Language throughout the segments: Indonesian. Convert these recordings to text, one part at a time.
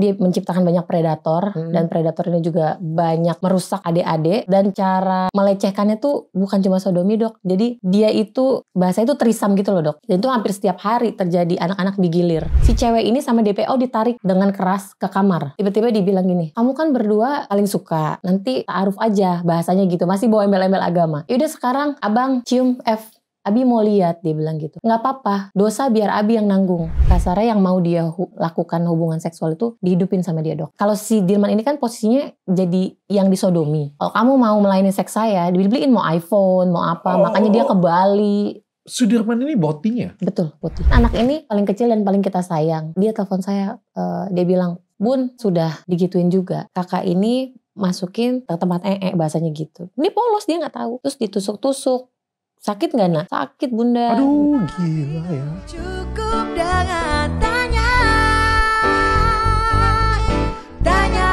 dia menciptakan banyak predator dan predator ini juga banyak merusak adik-adik dan cara melecehkannya tuh bukan cuma sodomi dok. Jadi dia itu bahasa itu trisam gitu loh dok. Dan itu hampir setiap hari terjadi, anak-anak digilir. Si cewek ini sama DPO ditarik dengan keras ke kamar. Tiba-tiba dibilang gini, kamu kan berdua paling suka, nanti ta'aruf aja bahasanya gitu. Masih bawa embel-embel agama. Yaudah sekarang abang cium F. Abi mau lihat, dia bilang gitu. Nggak apa-apa, dosa biar Abi yang nanggung. Kasarnya yang mau dia lakukan hubungan seksual itu dihidupin sama dia dok. Kalau si Dirman ini kan posisinya jadi yang disodomi. Kalau kamu mau melayani seks saya, dibeliin mau iPhone, mau apa, makanya dia ke Bali. Sudirman ini botinya? Betul, boti. Anak ini paling kecil dan paling kita sayang. Dia telepon saya, dia bilang, Bun sudah digituin juga. Kakak ini masukin ke tempat bahasanya gitu. Ini polos, dia nggak tahu. Terus ditusuk-tusuk. Sakit nggak nak? Sakit bunda. Aduh gila ya. Cukup dengan tanya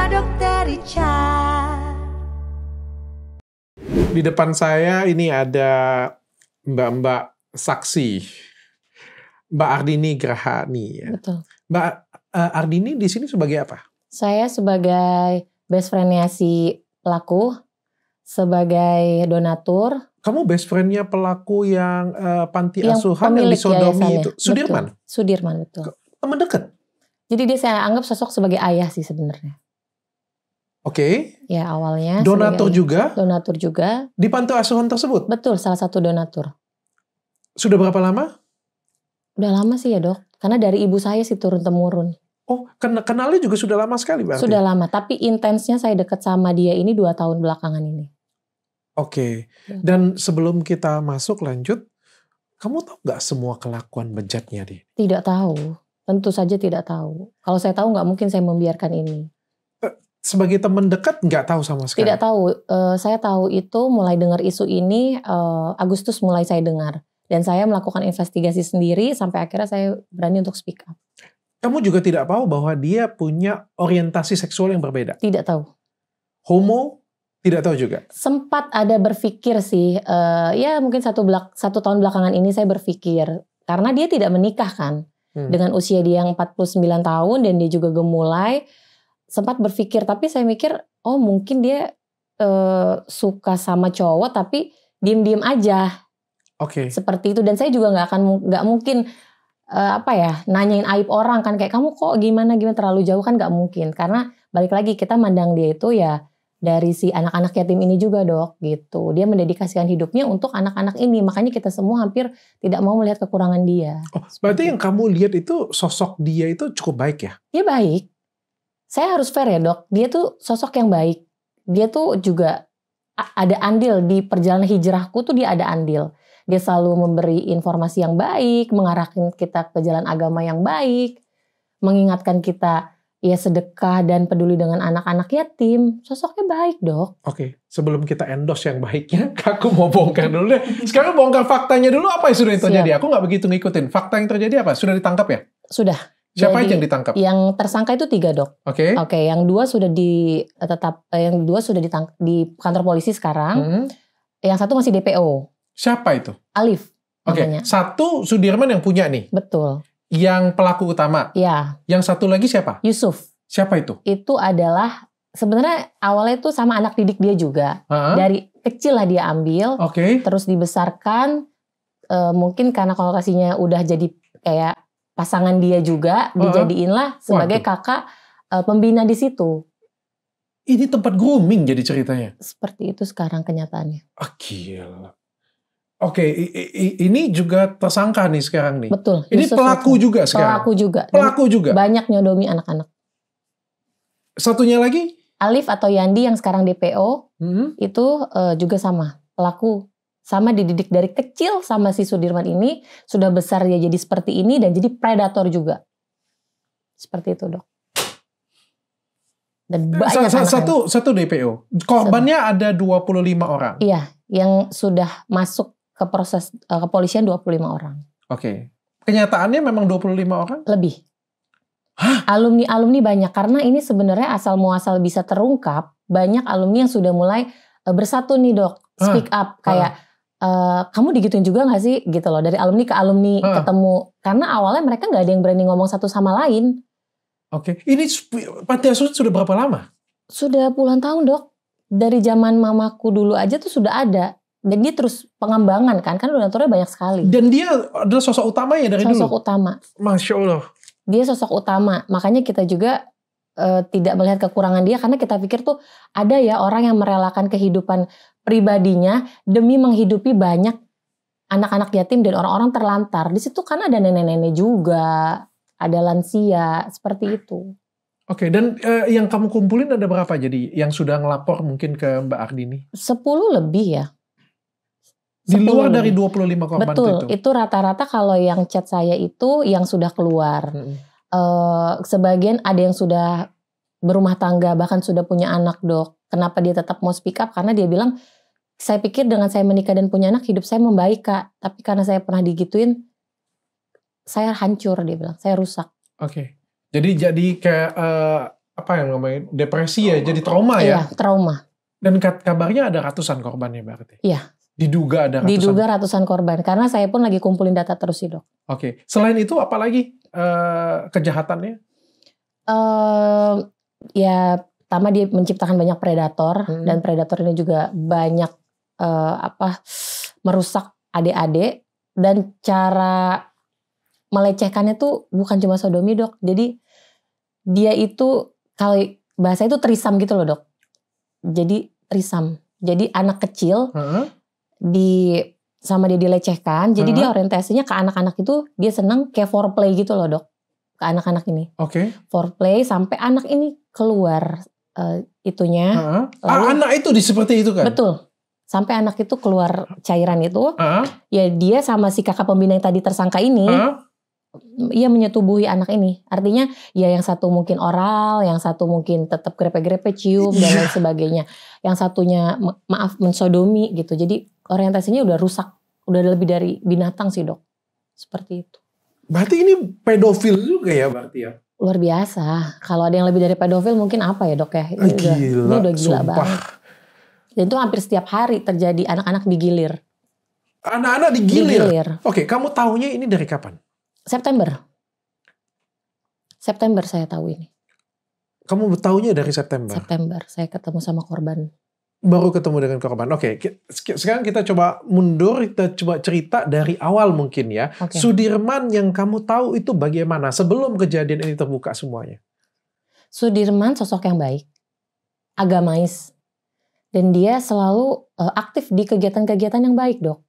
dokter Richard. Di depan saya ini ada mbak-mbak saksi, Mbak Ardini Grahani. Ya. Betul. Mbak Ardini di sini sebagai apa? Saya sebagai best friend-nya si pelaku, sebagai donatur. Kamu best friend-nya pelaku yang panti Yang asuhan yang pemilik disodomi yayasannya. itu? Sudirman? Betul. Sudirman, betul. Teman dekat? Jadi dia saya anggap sosok sebagai ayah sih sebenarnya. Oke. Ya awalnya. Donatur juga? Donatur juga. Di panti asuhan tersebut? Betul, salah satu donatur. Sudah berapa lama? Udah lama sih ya dok. Karena dari ibu saya sih turun-temurun. Oh, kenalnya juga sudah lama sekali berarti? Sudah lama, tapi intensnya saya dekat sama dia ini 2 tahun belakangan ini. Oke. Dan sebelum kita masuk lanjut, kamu tahu nggak semua kelakuan bejatnya dia? Tidak tahu, tentu saja tidak tahu. Kalau saya tahu nggak mungkin saya membiarkan ini. Sebagai teman dekat nggak tahu sama sekali? Tidak tahu, saya tahu itu mulai dengar isu ini, Agustus mulai saya dengar. Dan saya melakukan investigasi sendiri sampai akhirnya saya berani untuk speak up. Kamu juga tidak tahu bahwa dia punya orientasi seksual yang berbeda? Tidak tahu. Homo? Tidak tahu juga? Sempat ada berpikir sih, ya mungkin satu tahun belakangan ini saya berpikir. Karena dia tidak menikah kan. Dengan usia dia yang 49 tahun dan dia juga gemulai. Sempat berpikir, tapi saya mikir, oh mungkin dia suka sama cowok tapi diem-diem aja. Oke. Seperti itu, dan saya juga nggak mungkin nanyain aib orang kan, kayak kamu kok gimana terlalu jauh kan nggak mungkin. Karena balik lagi kita mandang dia itu ya dari si anak-anak yatim ini juga dok gitu. Dia mendedikasikan hidupnya untuk anak-anak ini. Makanya kita semua hampir tidak mau melihat kekurangan dia. Oh, berarti yang kamu lihat itu sosok dia itu cukup baik ya? Dia baik. Saya harus fair ya dok. Dia tuh sosok yang baik. Dia tuh juga ada andil di perjalanan hijrahku tuh, dia ada andil. Dia selalu memberi informasi yang baik, mengarahkan kita ke jalan agama yang baik, mengingatkan kita ya sedekah dan peduli dengan anak-anak yatim. Sosoknya baik dok. Oke, sebelum kita endorse yang baiknya, aku mau bongkar dulu deh. Sekarang bongkar faktanya dulu, apa yang sudah terjadi? Aku nggak begitu ngikutin. Fakta yang terjadi apa? Sudah ditangkap ya? Sudah. Siapa Jadi, yang ditangkap? Yang tersangka itu 3 dok. Oke. Oke, yang 2 sudah yang 2 sudah ditangkap di kantor polisi sekarang. Yang 1 masih DPO. Siapa itu? Alif. Oke, Namanya. 1 Sudirman yang punya nih. Betul. Yang pelaku utama. Ya. Yang 1 lagi siapa? Yusuf. Siapa itu? Itu adalah sebenarnya awalnya itu sama anak didik dia juga. Dari kecil lah dia ambil. Oke. Terus dibesarkan. Mungkin karena konotasinya udah jadi kayak pasangan dia juga, dijadiinlah sebagai kakak pembina di situ. Ini tempat grooming jadi ceritanya? Seperti itu sekarang kenyataannya. Gila. Oke, ini juga tersangka nih sekarang nih. Betul. Ini Yusuf pelaku itu. juga sekarang? Pelaku juga. Pelaku juga? Banyak nyodomi anak-anak. Satunya lagi? Alif atau Yandi yang sekarang DPO, itu juga sama. Pelaku. Sama dididik dari kecil sama si Sudirman ini, sudah besar dia jadi seperti ini dan jadi predator juga. Seperti itu dok. Dan banyak satu DPO. Korbannya ada 25 orang. Iya, yang sudah masuk ke proses kepolisian 25 orang. Oke. Kenyataannya memang 25 orang? Lebih. Hah? Alumni banyak, karena ini sebenarnya asal muasal bisa terungkap, banyak alumni yang sudah mulai bersatu nih dok, speak up, kayak kamu digituin juga gak sih gitu loh, dari alumni ke alumni ketemu, karena awalnya mereka gak ada yang berani ngomong satu sama lain. Oke. Ini panti asuhan sudah berapa lama? Sudah puluhan tahun dok. Dari zaman mamaku dulu aja tuh sudah ada. Dan dia terus pengembangan kan donaturnya banyak sekali. Dan dia adalah sosok utamanya dari dulu? Sosok utama. Masya Allah. Dia sosok utama. Makanya kita juga tidak melihat kekurangan dia. Karena kita pikir tuh ada ya orang yang merelakan kehidupan pribadinya demi menghidupi banyak anak-anak yatim dan orang-orang terlantar. Di situ kan ada nenek-nenek juga. Ada lansia. Seperti itu. Oke, dan yang kamu kumpulin ada berapa jadi yang sudah ngelapor mungkin ke Mbak Ardini? 10 lebih ya. Di luar 10 dari lebih. 25 korban Betul, itu? itu rata-rata kalau yang chat saya itu yang sudah keluar. Sebagian ada yang sudah berumah tangga, bahkan sudah punya anak dok. Kenapa dia tetap mau speak up? Karena dia bilang, saya pikir dengan saya menikah dan punya anak, hidup saya membaik kak. Tapi karena saya pernah digituin, saya hancur, dia bilang, saya rusak. Oke. Jadi kayak apa yang namanya depresi ya, jadi trauma ya? Iya, trauma. Dan kabarnya ada ratusan korbannya berarti? Iya. Diduga ada ratusan? Diduga ratusan korban, karena saya pun lagi kumpulin data terus sih dok. Oke. Selain itu apalagi kejahatannya? Ya, pertama dia menciptakan banyak predator, dan predator ini juga banyak merusak adik-adik, dan cara melecehkannya tuh bukan cuma sodomi dok. Jadi dia itu kalau bahasa itu trisam gitu loh dok. Jadi trisam. Jadi anak kecil sama dia dilecehkan. Jadi dia orientasinya ke anak-anak itu dia senang kayak foreplay gitu loh dok. Ke anak-anak ini. Oke. Foreplay sampai anak ini keluar itunya. Lalu, anak itu seperti itu kan? Betul. Sampai anak itu keluar cairan itu. Ya dia sama si kakak pembina yang tadi tersangka ini. Ia menyetubuhi anak ini. Artinya ya yang satu mungkin oral, yang satu mungkin tetap grepe-grepe, cium dan lain sebagainya. Yang satunya maaf mensodomi gitu. Jadi orientasinya udah rusak. Udah lebih dari binatang sih dok. Seperti itu. Berarti ini pedofil juga ya berarti ya? Luar biasa. Kalau ada yang lebih dari pedofil mungkin apa ya dok ya? Ini udah gila banget. Dan itu hampir setiap hari terjadi anak-anak digilir. Anak-anak digilir? Oke, kamu tahunya ini dari kapan? September saya tahu ini. Kamu tahunya dari September? September, saya ketemu sama korban. Baru ketemu dengan korban. Oke, sekarang kita coba mundur, kita coba cerita dari awal mungkin ya. Sudirman yang kamu tahu itu bagaimana sebelum kejadian ini terbuka semuanya? Sudirman sosok yang baik, agamais. Dan dia selalu aktif di kegiatan-kegiatan yang baik dok.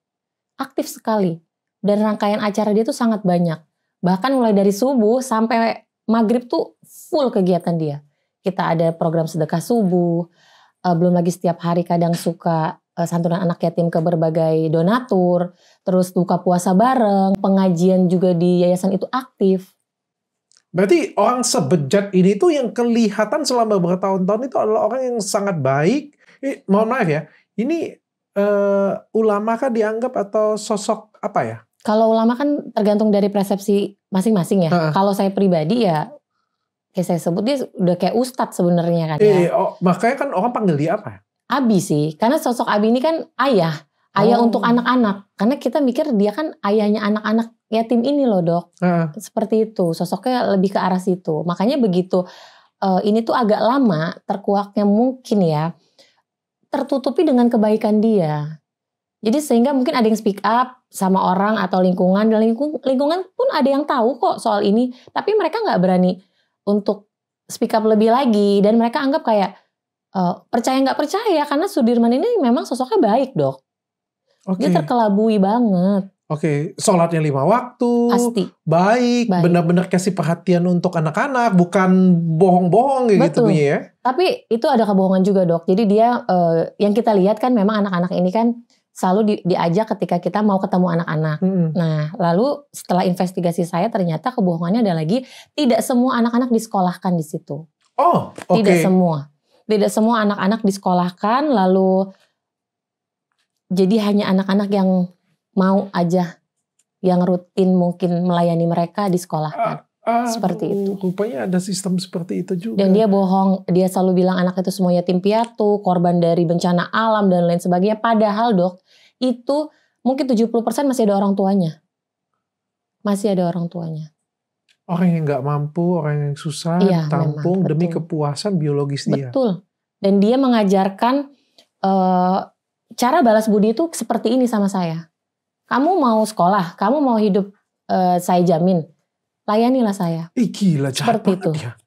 Aktif sekali. Dan rangkaian acara dia tuh sangat banyak. Bahkan mulai dari subuh sampai maghrib tuh full kegiatan dia. Kita ada program sedekah subuh. Belum lagi setiap hari kadang suka santunan anak yatim ke berbagai donatur. Terus buka puasa bareng. Pengajian juga di yayasan itu aktif. Berarti orang sebejat ini tuh yang kelihatan selama bertahun-tahun itu adalah orang yang sangat baik. Mohon maaf ya, ini ulama kah dianggap atau sosok apa ya? Kalau ulama kan tergantung dari persepsi masing-masing ya. Kalau saya pribadi ya, kayak saya sebut dia udah kayak ustadz sebenarnya kan ya. Makanya kan orang panggil dia apa? Abi sih, karena sosok Abi ini kan ayah untuk anak-anak. Karena kita mikir dia kan ayahnya anak-anak yatim ini loh dok. Seperti itu, sosoknya lebih ke arah situ. Makanya begitu ini tuh agak lama terkuaknya mungkin ya, tertutupi dengan kebaikan dia. Jadi sehingga mungkin ada yang speak up sama orang atau lingkungan. Dan lingkungan pun ada yang tahu kok soal ini. Tapi mereka gak berani untuk speak up lebih lagi. Dan mereka anggap kayak percaya gak percaya. Karena Sudirman ini memang sosoknya baik dok. Dia terkelabui banget. Sholatnya 5 waktu. Pasti. Baik. Benar-benar kasih perhatian untuk anak-anak. Bukan bohong-bohong gitu ya. Tapi itu ada kebohongan juga dok. Jadi dia yang kita lihat kan memang anak-anak ini kan selalu diajak ketika kita mau ketemu anak-anak. Nah, lalu setelah investigasi saya ternyata kebohongannya ada lagi, tidak semua anak-anak disekolahkan di situ. Tidak semua. Tidak semua anak-anak disekolahkan, lalu jadi hanya anak-anak yang mau aja, yang rutin mungkin melayani mereka disekolahkan. Seperti itu. Rupanya ada sistem seperti itu juga. Dan dia bohong, dia selalu bilang anak itu semua yatim piatu, korban dari bencana alam dan lain sebagainya. Padahal dok, itu mungkin 70% masih ada orang tuanya. Masih ada orang tuanya. Orang yang nggak mampu, orang yang susah, tampung demi kepuasan biologis dia. Betul. Dan dia mengajarkan cara balas budi itu seperti ini sama saya. Kamu mau sekolah, kamu mau hidup, saya jamin. Layanilah saya. Gila, jahat seperti itu. Ya.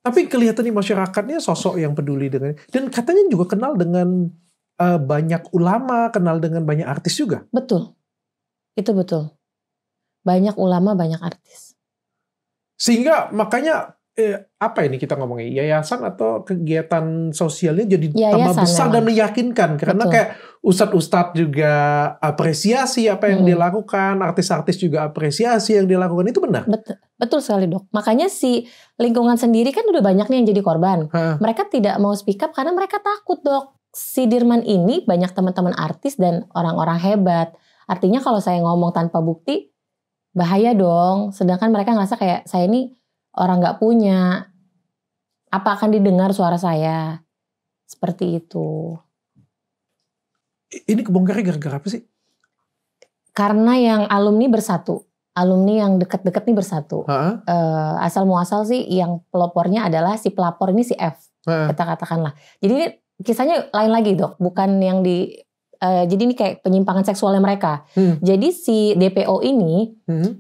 Tapi kelihatan di masyarakatnya sosok yang peduli dengan, dan katanya juga kenal dengan banyak ulama, kenal dengan banyak artis juga. Betul. Itu betul. Banyak ulama, banyak artis. Sehingga makanya apa ini kita ngomongin, yayasan atau kegiatan sosialnya jadi tambah besar dan meyakinkan. Karena kayak ustadz-ustadz juga apresiasi apa yang dia lakukan, artis-artis juga apresiasi yang dia lakukan, itu benar? Betul sekali dok. Makanya si lingkungan sendiri kan udah banyak nih yang jadi korban. Mereka tidak mau speak up karena mereka takut dok. Si Dirman ini banyak teman-teman artis dan orang-orang hebat. Artinya kalau saya ngomong tanpa bukti, bahaya dong. Sedangkan mereka ngerasa kayak saya ini orang gak punya. Apa akan didengar suara saya? Seperti itu. Ini kebongkarnya gara-gara apa sih? Karena yang alumni bersatu. Alumni yang dekat-dekat nih bersatu. Asal muasal sih yang pelopornya adalah si pelapor ini si F. Kita katakanlah. Jadi ini kisahnya lain lagi dok. Bukan yang di... jadi ini kayak penyimpangan seksualnya mereka. Jadi si DPO ini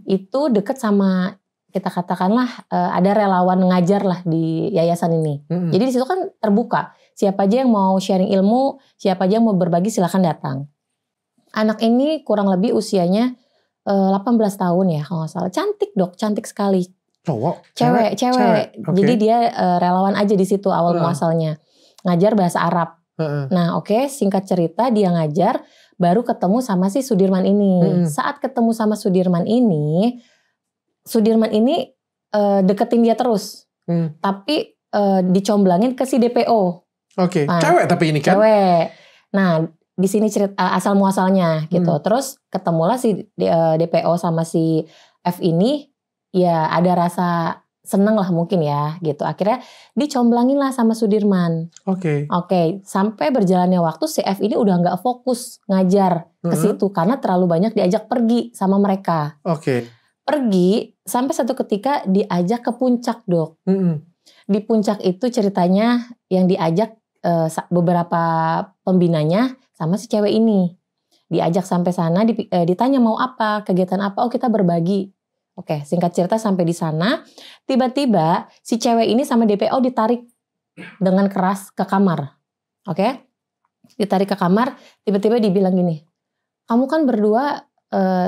itu deket sama, kita katakanlah ada relawan ngajar lah di yayasan ini. Jadi di situ kan terbuka. Siapa aja yang mau sharing ilmu, siapa aja yang mau berbagi silakan datang. Anak ini kurang lebih usianya 18 tahun ya kalau nggak salah. Cantik dok, cantik sekali. Cowok? Cewek. Okay. Jadi dia relawan aja di situ awal muasalnya. Ngajar bahasa Arab. Nah singkat cerita dia ngajar baru ketemu sama si Sudirman ini. Saat ketemu sama Sudirman ini deketin dia terus. Tapi dicomblangin ke si DPO. Oke. Cewek tapi ini kan? Cewek. Nah di sini cerita asal muasalnya gitu. Terus ketemulah si DPO sama si F ini, ya ada rasa seneng lah mungkin ya gitu. Akhirnya dicomblangin lah sama Sudirman. Oke. Sampai berjalannya waktu si F ini udah nggak fokus ngajar ke situ karena terlalu banyak diajak pergi sama mereka. Pergi sampai satu ketika diajak ke puncak dok. Di puncak itu ceritanya yang diajak beberapa pembinanya sama si cewek ini. Diajak sampai sana ditanya mau apa, kegiatan apa? Oh kita berbagi. Singkat cerita sampai di sana, tiba-tiba si cewek ini sama DPO ditarik dengan keras ke kamar. Ditarik ke kamar, tiba-tiba dibilang gini, kamu kan berdua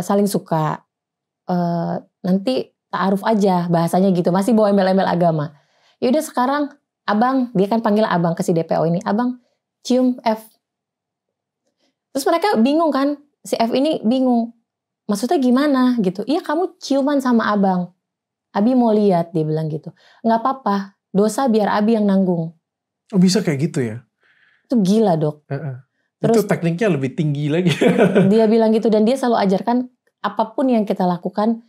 saling suka, nanti ta'aruf aja bahasanya gitu, masih bawa embel-embel agama. Yaudah sekarang abang, dia kan panggil abang ke si DPO ini, abang cium F. Terus mereka bingung kan, si F ini bingung. Maksudnya gimana gitu? Iya kamu ciuman sama abang. Abi mau lihat, dia bilang gitu. Nggak apa-apa, dosa biar Abi yang nanggung. Oh bisa kayak gitu ya? Itu gila dok. Itu Terus, tekniknya lebih tinggi lagi. Dia bilang gitu dan dia selalu ajarkan apapun yang kita lakukan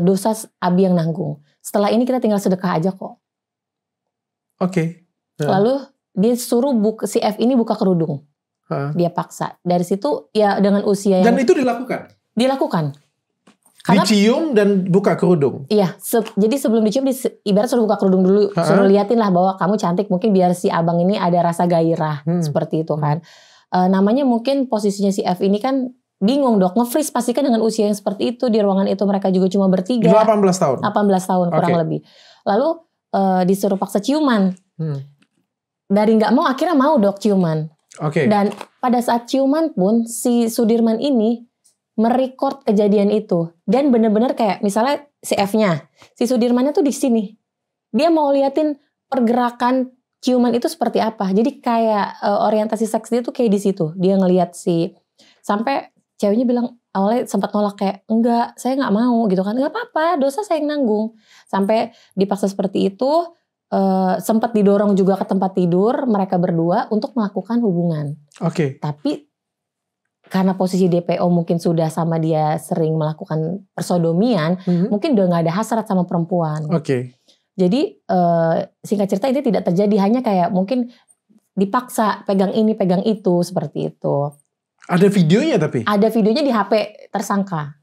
dosa Abi yang nanggung. Setelah ini kita tinggal sedekah aja kok. Lalu dia suruh si F ini buka kerudung. Dia paksa. Dari situ ya dengan usia yang... Dan itu dilakukan? Dilakukan. Karena, dicium dan buka kerudung? Iya. Jadi sebelum dicium ibarat suruh buka kerudung dulu. Suruh liatin lah bahwa kamu cantik. Mungkin biar si abang ini ada rasa gairah. Seperti itu kan. Namanya mungkin posisinya si F ini kan bingung dok. Nge-freeze pasti kan dengan usia yang seperti itu. Di ruangan itu mereka juga cuma bertiga. 18 tahun? 18 tahun kurang lebih. Lalu disuruh paksa ciuman. Dari gak mau akhirnya mau dok ciuman. Dan pada saat ciuman pun si Sudirman ini merekord kejadian itu dan benar-benar kayak misalnya si F-nya, si Sudirmannya tuh di sini, dia mau liatin pergerakan ciuman itu seperti apa. Jadi kayak orientasi seks dia tuh kayak di situ. Dia ngelihat sampai ceweknya bilang awalnya sempat nolak kayak enggak, saya nggak mau gitu kan. Nggak apa-apa, dosa saya yang nanggung. Sampai dipaksa seperti itu, sempat didorong juga ke tempat tidur mereka berdua untuk melakukan hubungan. Tapi karena posisi DPO mungkin sudah sama dia sering melakukan persodomian, mungkin udah gak ada hasrat sama perempuan. Jadi singkat cerita ini tidak terjadi, hanya kayak mungkin dipaksa pegang ini, pegang itu, seperti itu. Ada videonya tapi? Ada videonya di HP tersangka.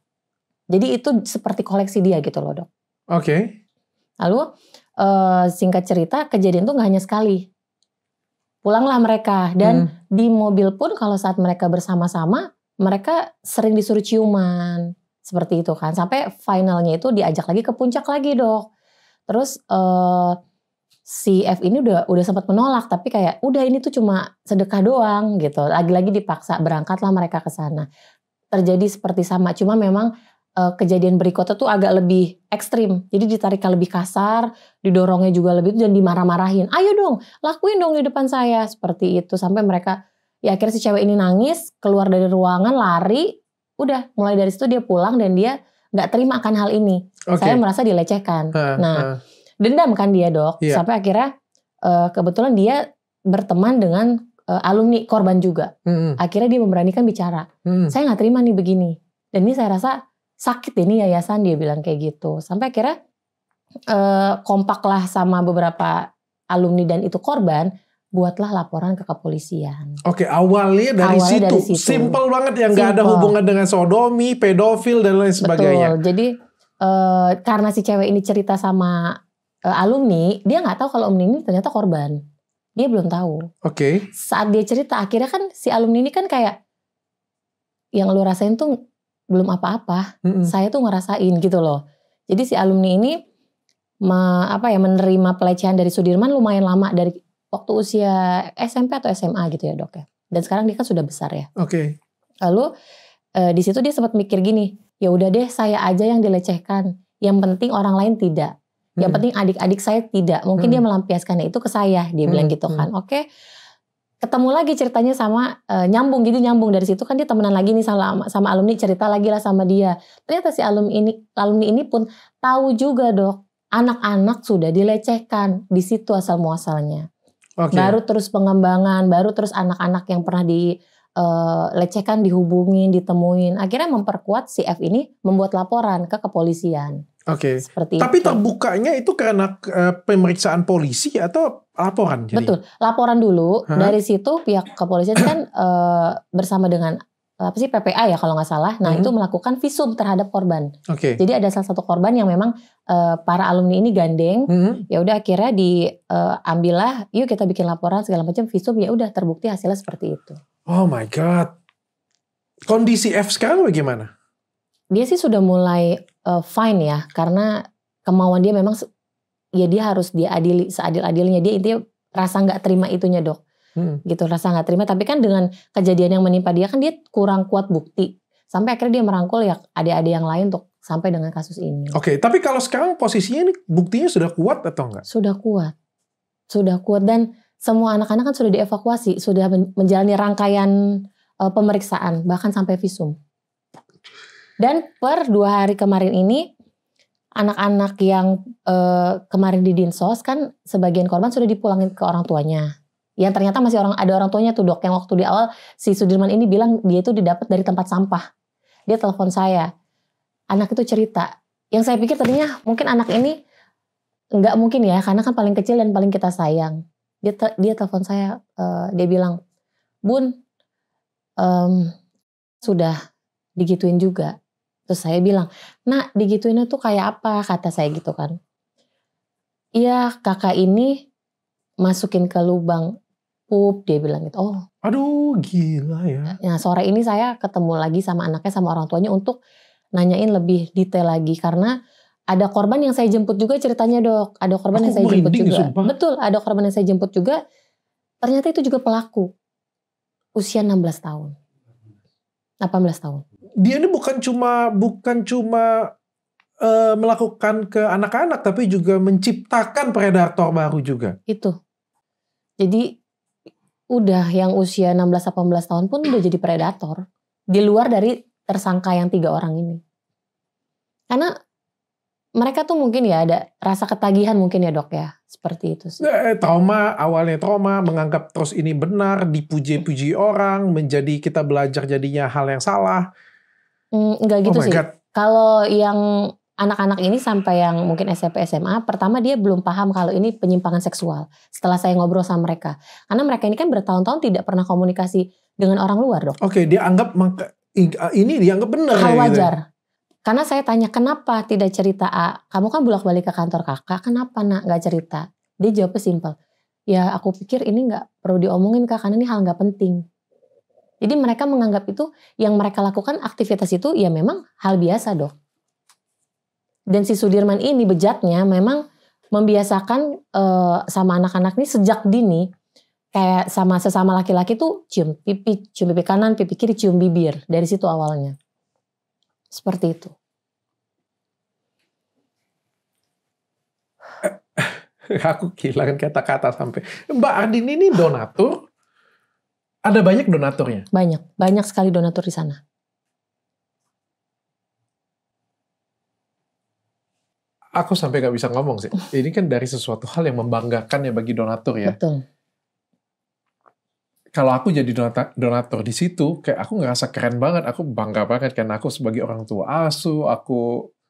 Jadi itu seperti koleksi dia gitu loh dok. Oke. Lalu singkat cerita kejadian itu nggak hanya sekali. Pulanglah mereka dan di mobil pun kalau saat mereka bersama-sama mereka sering disuruh ciuman seperti itu kan. Sampai finalnya itu diajak lagi ke puncak lagi dok. Terus si F ini udah sempat menolak tapi kayak udah ini tuh cuma sedekah doang gitu. Lagi-lagi dipaksa berangkatlah mereka ke sana. Terjadi seperti sama cuma memang kejadian berikutnya tuh agak lebih ekstrim. Jadi ditariknya lebih kasar, didorongnya juga lebih dan dimarah-marahin. Ayo dong, lakuin dong di depan saya seperti itu sampai mereka ya akhirnya si cewek ini nangis, keluar dari ruangan, lari. Udah mulai dari situ dia pulang dan dia nggak terima akan hal ini. Saya merasa dilecehkan. Dendam kan dia dok. Yeah. Sampai akhirnya kebetulan dia berteman dengan alumni korban juga. Akhirnya dia memberanikan bicara. Saya nggak terima nih begini. Dan ini saya rasa sakit ini yayasan, dia bilang kayak gitu. Sampai akhirnya kompaklah sama beberapa alumni dan itu korban, buatlah laporan ke kepolisian. Oke, awalnya dari situ. Simple banget yang gak ada hubungan dengan sodomi, pedofil dan lain sebagainya. Betul, jadi karena si cewek ini cerita sama alumni, dia gak tahu kalau alumni ini ternyata korban. Dia belum tahu. Oke. Saat dia cerita, akhirnya kan si alumni ini kan kayak, yang lu rasain tuh belum apa-apa, saya tuh ngerasain gitu loh. Jadi si alumni ini menerima pelecehan dari Sudirman lumayan lama dari waktu usia SMP atau SMA gitu ya dok ya. Dan sekarang dia kan sudah besar ya. Oke. Lalu di situ dia sempat mikir gini, ya udah deh saya aja yang dilecehkan. Yang penting orang lain tidak. Yang penting adik-adik saya tidak. Mungkin dia melampiaskannya itu ke saya, dia bilang gitu kan. Oke. Ketemu lagi ceritanya sama nyambung dari situ kan dia temenan lagi nih sama alumni, cerita lagi lah sama dia. Ternyata si alumni ini pun tahu juga dok, anak-anak sudah dilecehkan di situ asal muasalnya. Baru terus pengembangan, baru terus anak-anak yang pernah dilecehkan dihubungin, ditemuin. Akhirnya memperkuat si F ini membuat laporan ke kepolisian. Oke. Tapi terbukanya itu karena pemeriksaan polisi atau laporan? Jadi? Betul, laporan dulu. Dari situ pihak kepolisian kan bersama dengan PPA ya kalau nggak salah. Nah itu melakukan visum terhadap korban. Jadi ada salah satu korban yang memang para alumni ini gandeng. Ya udah akhirnya diambillah, yuk kita bikin laporan segala macam visum. Ya udah terbukti hasilnya seperti itu. Oh my god. Kondisi F sekarang bagaimana? Dia sih sudah mulai fine ya, karena kemauan dia memang ya dia harus diadili seadil-adilnya. Dia intinya rasa nggak terima itunya dok, gitu rasa nggak terima. Tapi kan dengan kejadian yang menimpa dia kan dia kurang kuat bukti, sampai akhirnya dia merangkul ya adik-adik yang lain untuk sampai dengan kasus ini. Oke, tapi kalau sekarang posisinya ini buktinya sudah kuat atau enggak? Sudah kuat dan semua anak-anak kan sudah dievakuasi, sudah menjalani rangkaian pemeriksaan bahkan sampai visum. Dan per 2 hari kemarin ini, anak-anak yang kemarin di Dinsos kan sebagian korban sudah dipulangin ke orang tuanya. Yang ternyata masih ada orang tuanya tuh dok, yang waktu di awal si Sudirman ini bilang dia itu didapat dari tempat sampah. Dia telepon saya, anak itu cerita. Yang saya pikir tadinya mungkin anak ini nggak mungkin ya, karena kan paling kecil dan paling kita sayang. Dia telepon saya, dia bilang, Bun, sudah digituin juga. Terus saya bilang, nah digituinnya tuh kayak apa? Kata saya gitu kan. Iya kakak ini masukin ke lubang pup, dia bilang gitu. Oh. Aduh gila ya. Nah sore ini saya ketemu lagi sama anaknya sama orang tuanya untuk nanyain lebih detail lagi. Karena ada korban yang saya jemput juga ceritanya dok. Ada korban yang saya jemput juga. Sumpah. Betul, ada korban yang saya jemput juga. Ternyata itu juga pelaku. Usia 16 tahun. 18 tahun. Dia ini bukan cuma melakukan ke anak-anak, tapi juga menciptakan predator baru juga. Itu. Jadi udah yang usia 16-18 tahun pun udah jadi predator. Di luar dari tersangka yang 3 orang ini. Karena mereka tuh mungkin ya ada rasa ketagihan mungkin ya dok ya. Seperti itu sih. Awalnya trauma, menganggap terus ini benar, dipuji-puji orang, menjadi kita belajar jadinya hal yang salah. Enggak gitu sih. Kalau yang anak-anak ini sampai yang mungkin SMP SMA, pertama dia belum paham kalau ini penyimpangan seksual. Setelah saya ngobrol sama mereka, karena mereka ini kan bertahun-tahun tidak pernah komunikasi dengan orang luar dok. Oke, dia anggap ini dianggap benar. Hal wajar. Gitu. Karena saya tanya, kenapa tidak cerita A? Kamu kan bolak-balik ke kantor kakak, kenapa nak gak cerita? Dia jawabnya simpel. Ya aku pikir ini gak perlu diomongin kak, karena ini hal gak penting. Jadi mereka menganggap itu, yang mereka lakukan aktivitas itu ya memang hal biasa dok. Dan si Sudirman ini bejatnya memang membiasakan sama anak-anak ini sejak dini. Kayak sama sesama laki-laki tuh cium pipi kanan, pipi kiri, cium bibir. Dari situ awalnya. Seperti itu. Aku kehilangan kata-kata sampai. Mbak Ardini ini donatur. Ada banyak donaturnya? Banyak sekali donatur di sana. Aku sampai gak bisa ngomong sih. Ini kan dari sesuatu hal yang membanggakan ya bagi donatur ya. Betul. Kalau aku jadi donatur di situ, kayak aku ngerasa keren banget, aku bangga banget karena aku sebagai orang tua asuh,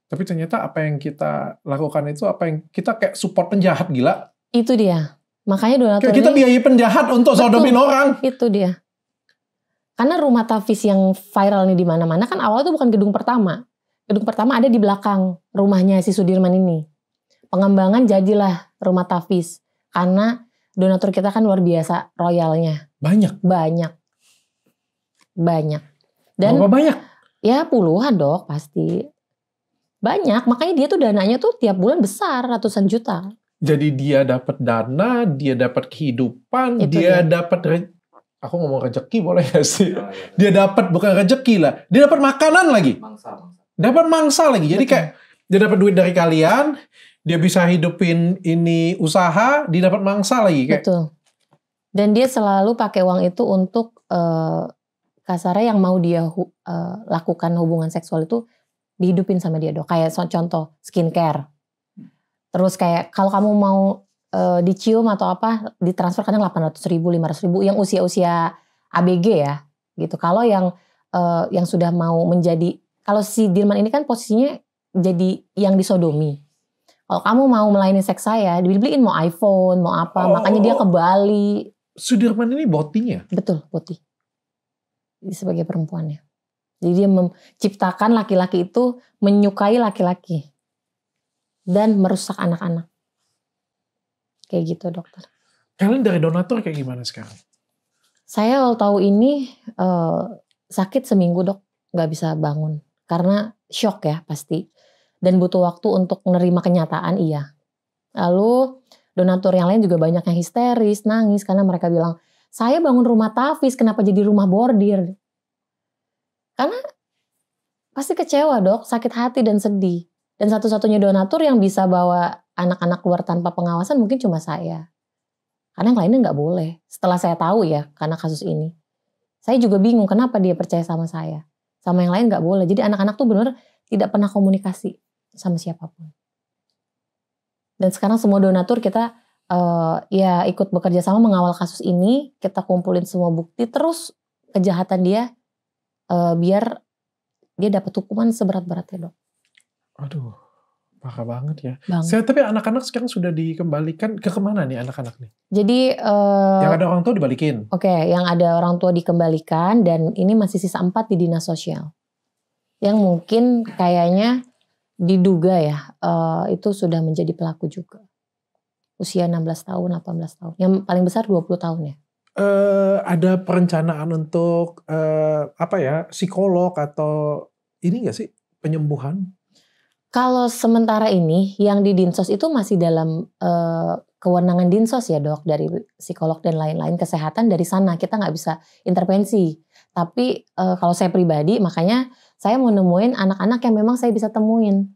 tapi ternyata apa yang kita lakukan itu, apa yang kita kayak support penjahat, gila. Itu dia. Makanya donatur kayak kita biayai penjahat untuk sodomin orang. Itu dia. Karena rumah tafis yang viral nih di mana-mana kan awalnya tuh bukan gedung pertama. Gedung pertama ada di belakang rumahnya si Sudirman ini. Pengembangan jadilah rumah tafis. Karena donatur kita kan luar biasa royalnya. Banyak. Dan berapa banyak? Ya puluhan dok pasti. Banyak, makanya dia tuh dananya tuh tiap bulan besar, ratusan juta. Jadi dia dapat dana, dia dapat kehidupan, Itu dia dapat, aku ngomong rezeki boleh gak sih? Dia dapat bukan rezeki lah, dia dapat makanan lagi. Dapat mangsa lagi. Jadi kayak dia dapat duit dari kalian, dia bisa hidupin ini usaha, dia dapat mangsa lagi. Kayak. Betul. Dan dia selalu pakai uang itu untuk kasarnya yang mau dia lakukan hubungan seksual itu dihidupin sama dia dok. Kayak contoh skincare. Terus kayak kalau kamu mau dicium atau apa ditransfer kadang 800.000, 500.000 yang usia-usia ABG ya gitu. Kalau yang sudah mau menjadi, kalau si Dirman ini kan posisinya jadi yang disodomi. Kalau kamu mau melayani seks saya, dibeliin mau iPhone, mau apa, makanya dia ke Bali. Sudirman ini botinya? Betul, putih. Sebagai perempuannya. Jadi dia menciptakan laki-laki itu menyukai laki-laki. Dan merusak anak-anak. Kayak gitu dokter. Kalian dari donatur kayak gimana sekarang? Saya kalau tahu ini sakit seminggu dok. Gak bisa bangun. Karena shock ya pasti. Dan butuh waktu untuk menerima kenyataan iya. Lalu donatur yang lain juga banyak yang histeris, nangis. Karena mereka bilang, saya bangun rumah tafis, kenapa jadi rumah bordir? Karena pasti kecewa dok, sakit hati dan sedih. Dan satu-satunya donatur yang bisa bawa anak-anak keluar tanpa pengawasan mungkin cuma saya. Karena yang lainnya nggak boleh. Setelah saya tahu ya, karena kasus ini. Saya juga bingung kenapa dia percaya sama saya. Sama yang lain nggak boleh. Jadi anak-anak tuh benar tidak pernah komunikasi sama siapapun. Dan sekarang semua donatur kita ya ikut bekerja sama mengawal kasus ini. Kita kumpulin semua bukti. Terus kejahatan dia biar dia dapat hukuman seberat-beratnya dok. Aduh, parah banget ya. Bang. Tapi anak-anak sekarang sudah dikembalikan ke kemana nih anak-anak nih? Jadi yang ada orang tua dibalikin. Oke, yang ada orang tua dikembalikan dan ini masih sisa 4 di dinas sosial. Yang mungkin kayaknya diduga ya itu sudah menjadi pelaku juga. Usia 16 tahun, 18 tahun. Yang paling besar 20 tahun ya. Ada perencanaan untuk psikolog atau ini nggak sih penyembuhan? Kalau sementara ini yang di Dinsos itu masih dalam kewenangan Dinsos ya dok, dari psikolog dan lain-lain kesehatan dari sana kita nggak bisa intervensi. Tapi kalau saya pribadi makanya saya mau nemuin anak-anak yang memang saya bisa temuin.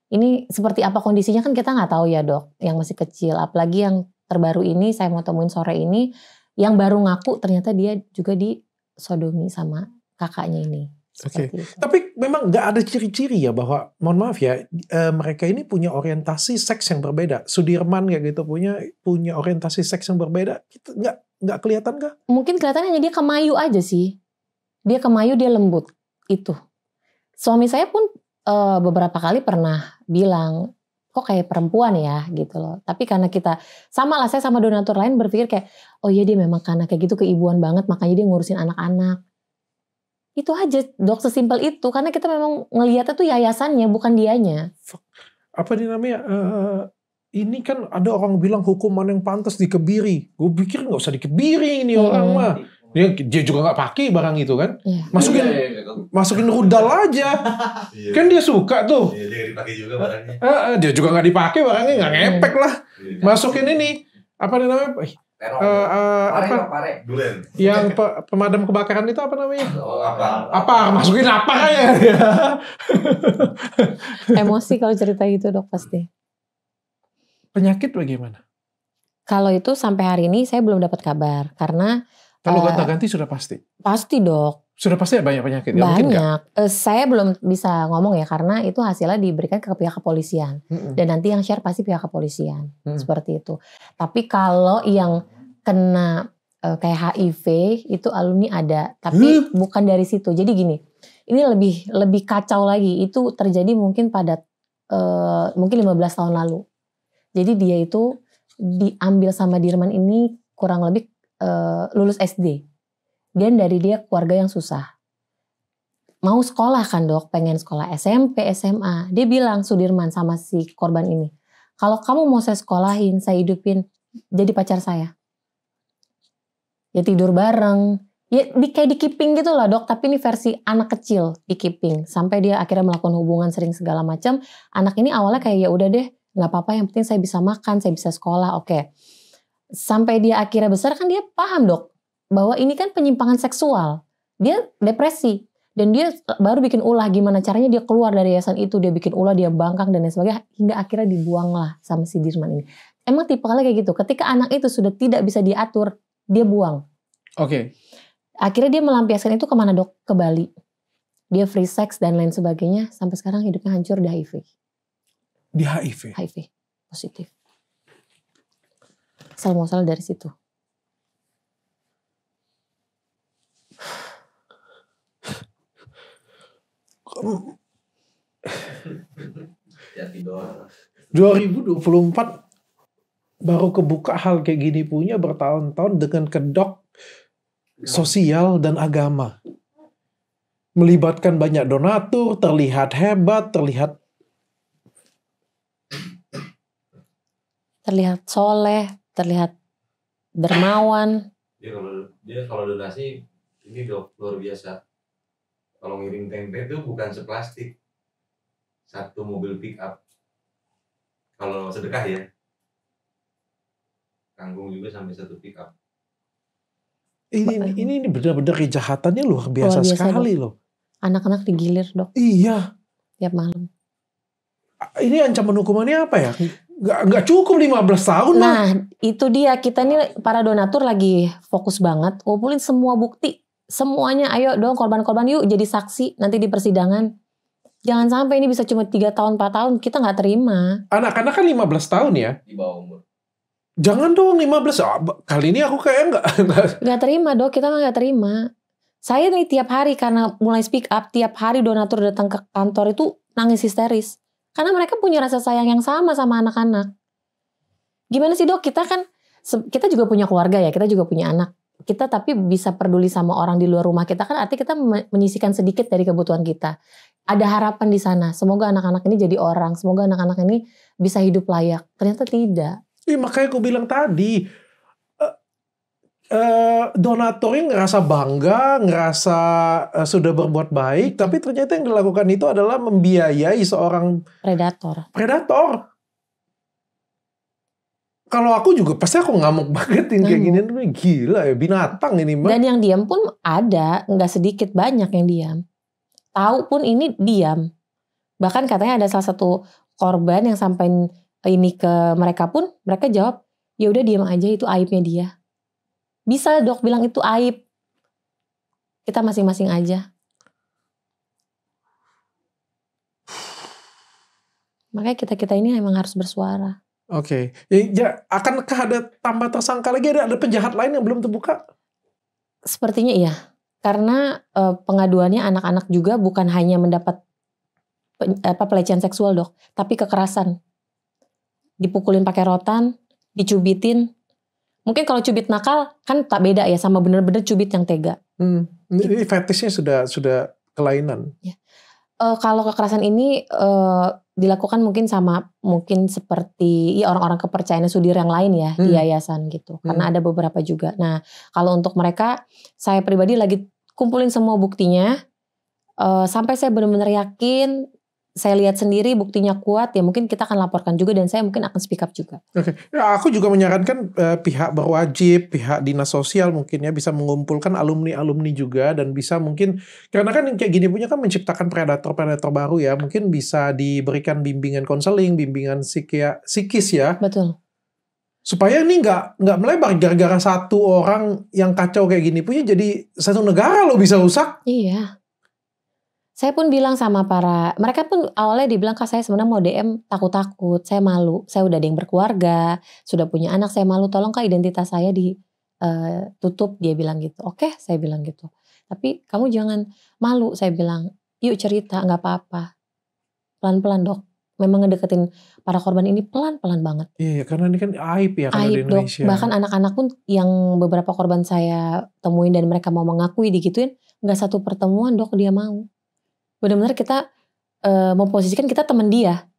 Ini seperti apa kondisinya kan kita nggak tahu ya dok, yang masih kecil. Apalagi yang terbaru ini saya mau temuin sore ini, yang baru ngaku ternyata dia juga disodomi sama kakaknya ini. Oke. Tapi memang nggak ada ciri-ciri ya bahwa, mohon maaf ya, mereka ini punya orientasi seks yang berbeda. Sudirman kayak gitu punya orientasi seks yang berbeda. Kita nggak kelihatan kah? Mungkin kelihatannya hanya dia kemayu aja sih. Dia kemayu, dia lembut. Itu. Suami saya pun beberapa kali pernah bilang, kok kayak perempuan ya gitu loh. Tapi karena kita, sama lah saya sama donatur lain berpikir kayak, oh iya dia memang karena kayak gitu keibuan banget, makanya dia ngurusin anak-anak. Itu aja dok, sesimpel itu. Karena kita memang ngelihatnya tuh yayasannya, bukan dianya. Apa nih namanya? Ini kan ada orang bilang hukuman yang pantas dikebiri. Gue pikir nggak usah dikebiri ini orang mah. Dia juga nggak pakai barang itu kan. Masukin rudal aja. Kan dia suka tuh. Dia dipakai juga barangnya. Dia juga nggak dipakai barangnya, nggak ngepek lah. Masukin ini apa namanya? Pare. Duren. Yang pemadam kebakaran itu apa namanya? Apa? Masukin apa ya? Emosi kalau cerita gitu dok pasti. Penyakit bagaimana? Kalau itu sampai hari ini saya belum dapat kabar karena kalau gonta-ganti sudah pasti. Pasti dok. Sudah pasti banyak penyakit. Banyak. Saya belum bisa ngomong ya karena itu hasilnya diberikan ke pihak kepolisian dan nanti yang share pasti pihak kepolisian seperti itu. Tapi kalau yang kena kayak HIV itu alumni ada, tapi bukan dari situ. Jadi gini, ini lebih kacau lagi. Itu terjadi mungkin pada mungkin 15 tahun lalu. Jadi dia itu diambil sama Dirman ini kurang lebih lulus SD. Dan dari dia keluarga yang susah. Mau sekolah kan dok, pengen sekolah SMP, SMA. Dia bilang Sudirman sama si korban ini, kalau kamu mau saya sekolahin, saya hidupin, jadi pacar saya. Ya tidur bareng. Ya kayak di-keeping gitu lah dok, tapi ini versi anak kecil di-keeping. Sampai dia akhirnya melakukan hubungan sering segala macam. Anak ini awalnya kayak ya udah deh, nggak apa-apa, yang penting saya bisa makan, saya bisa sekolah, oke. Sampai dia akhirnya besar kan dia paham dok, bahwa ini kan penyimpangan seksual. Dia depresi, dan dia baru bikin ulah gimana caranya dia keluar dari yayasan itu, dia bikin ulah, dia bangkang dan lain sebagainya, hingga akhirnya dibuang lah sama si Dirman ini. Emang tipe kali kayak gitu, ketika anak itu sudah tidak bisa diatur, dia buang. Oke. Akhirnya dia melampiaskan itu kemana dok? Ke Bali. Dia free sex dan lain sebagainya, sampai sekarang hidupnya hancur di HIV. Di HIV? HIV, positif. Asal-muasal dari situ. Ya tidur. 2024 baru kebuka hal kayak gini punya bertahun-tahun dengan kedok sosial dan agama. Melibatkan banyak donatur, terlihat hebat, terlihat soleh, terlihat dermawan. Dia kalau donasi ini dok luar biasa. Kalau ngirim tempe itu bukan seplastik, satu mobil pick up. Kalau sedekah ya, kangkung juga sampai satu pick up. Ini benar-benar kejahatannya luar biasa sekali dok. loh. Anak-anak digilir dok. Iya. Tiap malam. Ini ancaman hukumannya apa ya? Gak cukup 15 tahun lah. Nah itu dia, kita nih para donatur lagi fokus banget ngumpulin semua bukti. Semuanya ayo dong korban-korban yuk jadi saksi nanti di persidangan. Jangan sampai ini bisa cuma 3 tahun 4 tahun, kita gak terima. Anak-anak kan 15 tahun ya? Di bawah umur. Jangan dong 15, kali ini aku kayak gak terima dok, kita gak terima. Saya nih tiap hari karena mulai speak up, tiap hari donatur datang ke kantor itu nangis histeris. Karena mereka punya rasa sayang yang sama anak-anak. Gimana sih dok, kita kita juga punya keluarga ya, kita juga punya anak. Kita tapi bisa peduli sama orang di luar rumah kita kan, artinya kita menyisihkan sedikit dari kebutuhan kita. Ada harapan di sana, semoga anak-anak ini jadi orang, semoga anak-anak ini bisa hidup layak. Ternyata tidak. Makanya aku bilang tadi, donaturnya ngerasa bangga, ngerasa sudah berbuat baik, tapi ternyata yang dilakukan itu adalah membiayai seorang predator. Kalau aku juga pasti aku ngamuk banget kayak gini, gila ya binatang ini mah. Dan yang diam pun ada, nggak sedikit, banyak yang diam. Tahu pun ini diam. Bahkan katanya ada salah satu korban yang sampai ini ke mereka pun, mereka jawab, ya udah diam aja, itu aibnya dia. Bisa dok bilang itu aib. Kita masing-masing aja. Makanya kita ini emang harus bersuara. Oke. Ya, akankah ada tambah tersangka lagi? Ada penjahat lain yang belum terbuka? Sepertinya iya. Karena pengaduannya anak-anak juga bukan hanya mendapat pelecehan seksual dok, tapi kekerasan. Dipukulin pakai rotan, dicubitin. Mungkin kalau cubit nakal kan tak beda ya sama bener-bener cubit yang tega. Ini fetishnya sudah kelainan. Ya. Kalau kekerasan ini dilakukan mungkin seperti orang-orang kepercayaan Sudir yang lain ya di yayasan gitu. Karena ada beberapa juga. Nah, kalau untuk mereka, saya pribadi lagi kumpulin semua buktinya sampai saya benar-benar yakin, saya lihat sendiri buktinya kuat, ya mungkin kita akan laporkan juga dan saya mungkin akan speak up juga. Oke. Ya, aku juga menyarankan pihak berwajib, pihak dinas sosial mungkin ya bisa mengumpulkan alumni-alumni juga dan bisa mungkin, karena kan kayak gini punya kan menciptakan predator-predator baru ya, mungkin bisa diberikan bimbingan konseling, bimbingan psikis ya. Betul. Supaya ini nggak melebar gara-gara satu orang yang kacau kayak gini punya jadi satu negara loh bisa rusak. Iya. Saya pun bilang sama mereka pun awalnya dibilang, Kak saya sebenarnya mau DM takut-takut, saya malu, saya udah ada yang berkeluarga, sudah punya anak, saya malu, tolong Kak identitas saya ditutup, dia bilang gitu. Oke, saya bilang gitu. Tapi kamu jangan malu, saya bilang, yuk cerita, gak apa-apa. Pelan-pelan dok, memang ngedeketin para korban ini pelan-pelan banget. Iya, karena ini kan aib ya kalau di Indonesia. Dok, bahkan anak-anak pun yang beberapa korban saya temuin dan mereka mau mengakui digituin, gak satu pertemuan dok dia mau. Benar-benar kita memposisikan kita teman dia.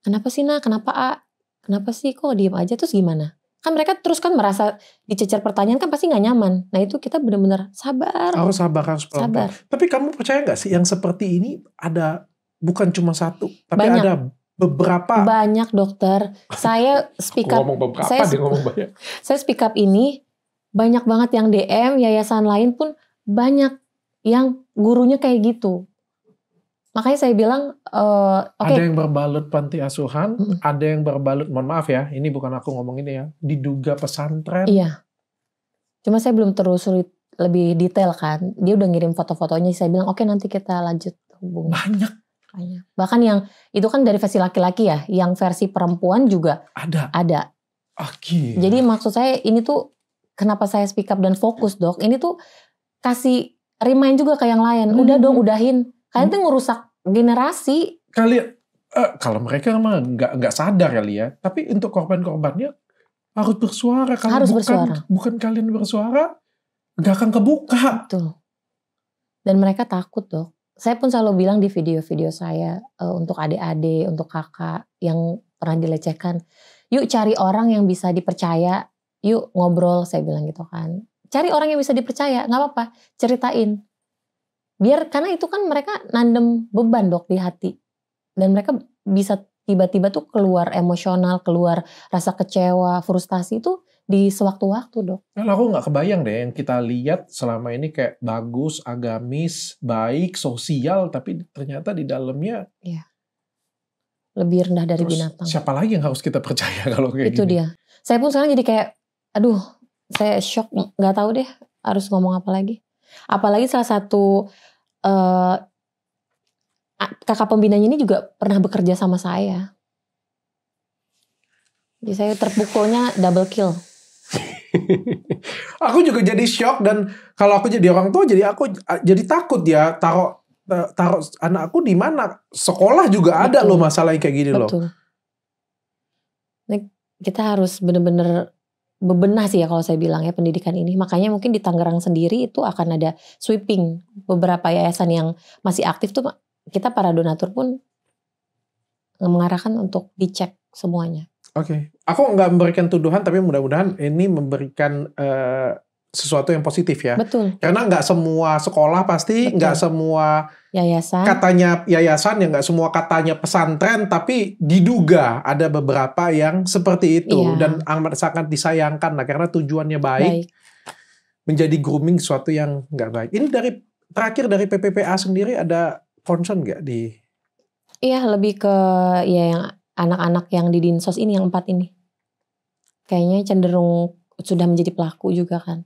Kenapa sih nak? Kenapa A? Kenapa sih kok diem aja terus gimana? Kan mereka terus kan merasa dicecer pertanyaan kan pasti gak nyaman. Nah itu kita benar-benar sabar. Harus sabar. Tapi kamu percaya gak sih yang seperti ini ada bukan cuma satu. Tapi banyak. Ada beberapa. Banyak dokter. Saya speak up. Saya speak up ini banyak banget yang DM, yayasan lain pun banyak yang gurunya kayak gitu. Makanya saya bilang, ada yang berbalut panti asuhan, ada yang berbalut, mohon maaf ya, ini bukan aku ngomong ini ya, diduga pesantren. Iya. Cuma saya belum telusuri lebih detail kan. Dia udah ngirim foto-fotonya, saya bilang oke, nanti kita lanjut hubungan. Banyak. Bahkan yang itu kan dari versi laki-laki ya, yang versi perempuan juga ada. Jadi maksud saya ini tuh kenapa saya speak up dan fokus dok, ini tuh kasih remind juga ke yang lain. Udah dong, udahin. Kalian tuh ngerusak generasi. Kalau mereka mah nggak sadar kali ya. Tapi untuk korban-korbannya harus bersuara. Kalau bukan kalian bersuara, nggak akan kebuka. Betul. Dan mereka takut dok. Saya pun selalu bilang di video-video saya untuk adik-adik, untuk kakak yang pernah dilecehkan, yuk cari orang yang bisa dipercaya. Yuk ngobrol, saya bilang gitu kan. Cari orang yang bisa dipercaya, nggak apa-apa, ceritain. Biar karena itu kan mereka nandem beban dok di hati. Dan mereka bisa tiba-tiba tuh keluar emosional, keluar rasa kecewa, frustasi itu di sewaktu-waktu dok. Kalau aku gak kebayang deh yang kita lihat selama ini kayak bagus, agamis, baik, sosial. Tapi ternyata di dalamnya iya. Lebih rendah dari binatang. Siapa lagi yang harus kita percaya kalau kayak itu gini? Itu dia. Saya pun sekarang jadi kayak, aduh saya shock, gak tahu deh harus ngomong apa lagi. Apalagi salah satu kakak pembinanya ini juga pernah bekerja sama saya. Jadi saya terpukulnya double kill. Aku juga jadi shock dan kalau aku jadi orang tua jadi aku jadi takut ya taruh anakku di mana. Sekolah juga ada loh masalah kayak gini loh. Nah, kita harus benar-benar bebenah sih ya kalau saya bilang ya pendidikan ini. Makanya mungkin di Tangerang sendiri itu akan ada sweeping. Beberapa yayasan yang masih aktif tuh kita para donatur pun mengarahkan untuk dicek semuanya. Oke. Aku nggak memberikan tuduhan tapi mudah-mudahan ini memberikan sesuatu yang positif ya. Betul. Karena nggak semua sekolah pasti, nggak semua yayasan. Katanya yayasan ya nggak semua katanya pesantren, tapi diduga ada beberapa yang seperti itu dan amat sangat disayangkan lah karena tujuannya baik. Menjadi grooming sesuatu yang nggak baik. Ini terakhir dari PPPA sendiri ada concern nggak di? Iya lebih ke ya yang anak-anak yang di dinsos ini yang 4 ini, kayaknya cenderung sudah menjadi pelaku juga kan.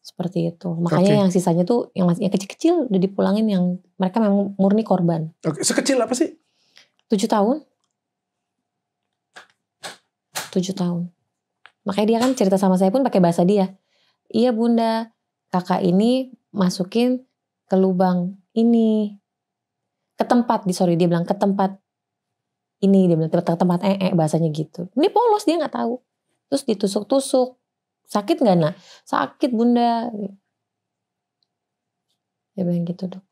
Seperti itu. Makanya yang sisanya tuh yang masih kecil-kecil udah dipulangin yang mereka memang murni korban. Oke, sekecil apa sih? 7 tahun. 7 tahun. Makanya dia kan cerita sama saya pun pakai bahasa dia. Iya bunda, kakak ini masukin ke lubang ini. Ke tempat, dia bilang ke tempat ini. Dia bilang ke tempat bahasanya gitu. Ini polos dia gak tahu. Terus ditusuk-tusuk. Sakit gak nak? Sakit bunda. Dia bilang gitu, Dok.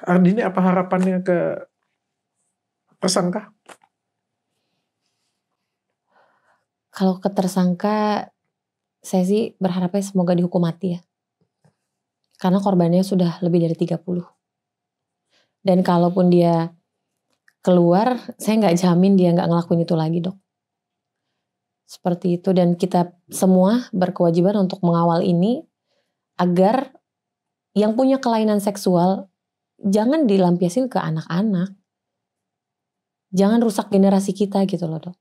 Ardini, apa harapannya ke tersangka? Kalau ke tersangka, saya sih berharapnya semoga dihukum mati ya. Karena korbannya sudah lebih dari 30. Dan kalaupun dia keluar, saya nggak jamin dia nggak ngelakuin itu lagi, Dok. Seperti itu, dan kita semua berkewajiban untuk mengawal ini agar yang punya kelainan seksual jangan dilampiasin ke anak-anak. Jangan rusak generasi kita gitu loh, Dok.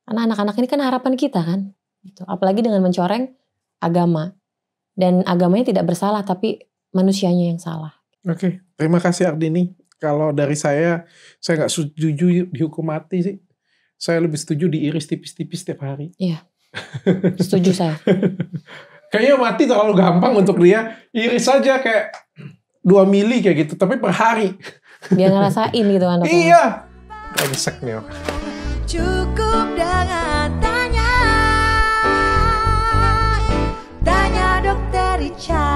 Karena anak-anak ini kan harapan kita kan. Gitu. Apalagi dengan mencoreng agama. Dan agamanya tidak bersalah, tapi manusianya yang salah. Oke, terima kasih Ardini. Kalau dari saya nggak setuju dihukum mati sih. Saya lebih setuju diiris tipis-tipis setiap hari. Iya, setuju saya. Kayaknya mati terlalu gampang untuk dia. Iris saja kayak 2 mili kayak gitu, tapi per hari. Dia ngerasain gitu anaknya. Iya. Brengsek nih. Cukup dengan tanya Dokter Richard.